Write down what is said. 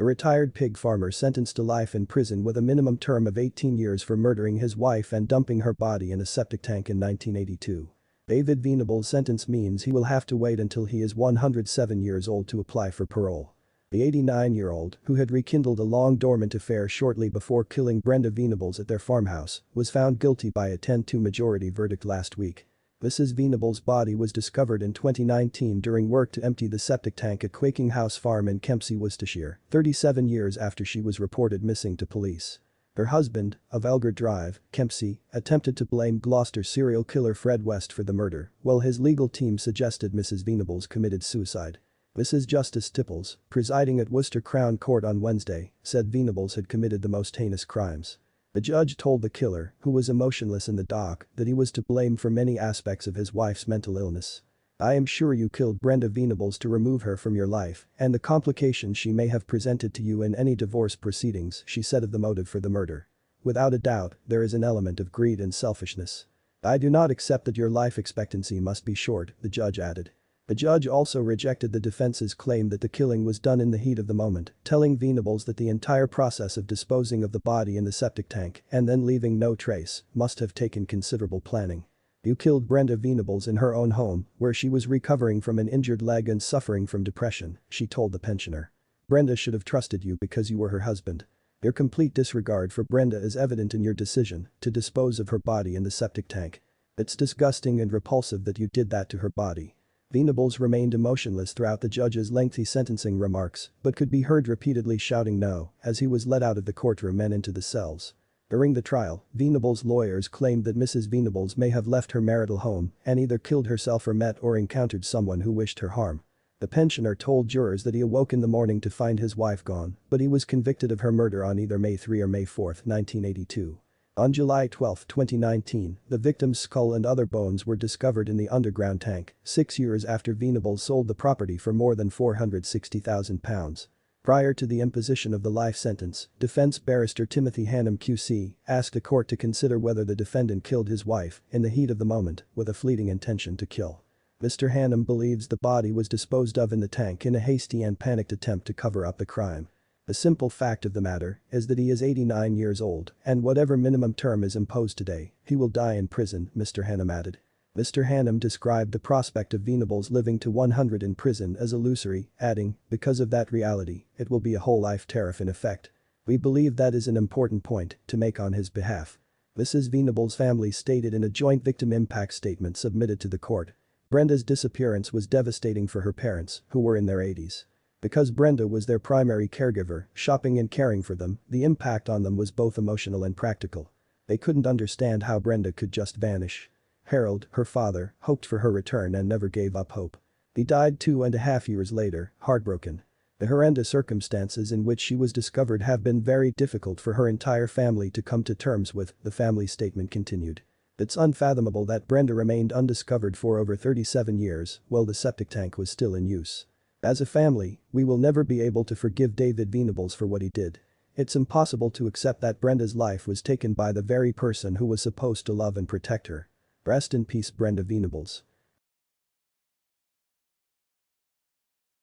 A retired pig farmer sentenced to life in prison with a minimum term of 18 years for murdering his wife and dumping her body in a septic tank in 1982. David Venables' sentence means he will have to wait until he is 107 years old to apply for parole. The 89-year-old, who had rekindled a long-dormant affair shortly before killing Brenda Venables at their farmhouse, was found guilty by a 10-2 majority verdict last week. Mrs Venables' body was discovered in 2019 during work to empty the septic tank at Quaking House Farm in Kempsey, Worcestershire, 37 years after she was reported missing to police. Her husband, of Elgar Drive, Kempsey, attempted to blame Gloucester serial killer Fred West for the murder, while his legal team suggested Mrs Venables committed suicide. Mrs. Justice Tipples, presiding at Worcester Crown Court on Wednesday, said Venables had committed the most heinous crimes. The judge told the killer, who was emotionless in the dock, that he was to blame for many aspects of his wife's mental illness. "I am sure you killed Brenda Venables to remove her from your life and the complications she may have presented to you in any divorce proceedings," she said of the motive for the murder. "Without a doubt, there is an element of greed and selfishness. I do not accept that your life expectancy must be short," the judge added. The judge also rejected the defense's claim that the killing was done in the heat of the moment, telling Venables that the entire process of disposing of the body in the septic tank and then leaving no trace must have taken considerable planning. "You killed Brenda Venables in her own home, where she was recovering from an injured leg and suffering from depression," she told the pensioner. "Brenda should have trusted you because you were her husband. Your complete disregard for Brenda is evident in your decision to dispose of her body in the septic tank. It's disgusting and repulsive that you did that to her body." Venables remained emotionless throughout the judge's lengthy sentencing remarks, but could be heard repeatedly shouting no as he was led out of the courtroom and into the cells. During the trial, Venables' lawyers claimed that Mrs. Venables may have left her marital home and either killed herself or met or encountered someone who wished her harm. The pensioner told jurors that he awoke in the morning to find his wife gone, but he was convicted of her murder on either May 3 or May 4, 1982. On July 12, 2019, the victim's skull and other bones were discovered in the underground tank, 6 years after Venables sold the property for more than £460,000. Prior to the imposition of the life sentence, defense barrister Timothy Hannam QC asked the court to consider whether the defendant killed his wife in the heat of the moment with a fleeting intention to kill. Mr. Hannam believes the body was disposed of in the tank in a hasty and panicked attempt to cover up the crime. The simple fact of the matter is that he is 89 years old and whatever minimum term is imposed today, he will die in prison, Mr. Hannam added. Mr. Hannam described the prospect of Venables living to 100 in prison as illusory, adding, "Because of that reality, it will be a whole life tariff in effect. We believe that is an important point to make on his behalf." Mrs. Venables' family stated in a joint victim impact statement submitted to the court. Brenda's disappearance was devastating for her parents, who were in their 80s. Because Brenda was their primary caregiver, shopping and caring for them, the impact on them was both emotional and practical. They couldn't understand how Brenda could just vanish. Harold, her father, hoped for her return and never gave up hope. He died 2.5 years later, heartbroken. The horrendous circumstances in which she was discovered have been very difficult for her entire family to come to terms with, the family statement continued. It's unfathomable that Brenda remained undiscovered for over 37 years while the septic tank was still in use. As a family, we will never be able to forgive David Venables for what he did. It's impossible to accept that Brenda's life was taken by the very person who was supposed to love and protect her. Rest in peace, Brenda Venables.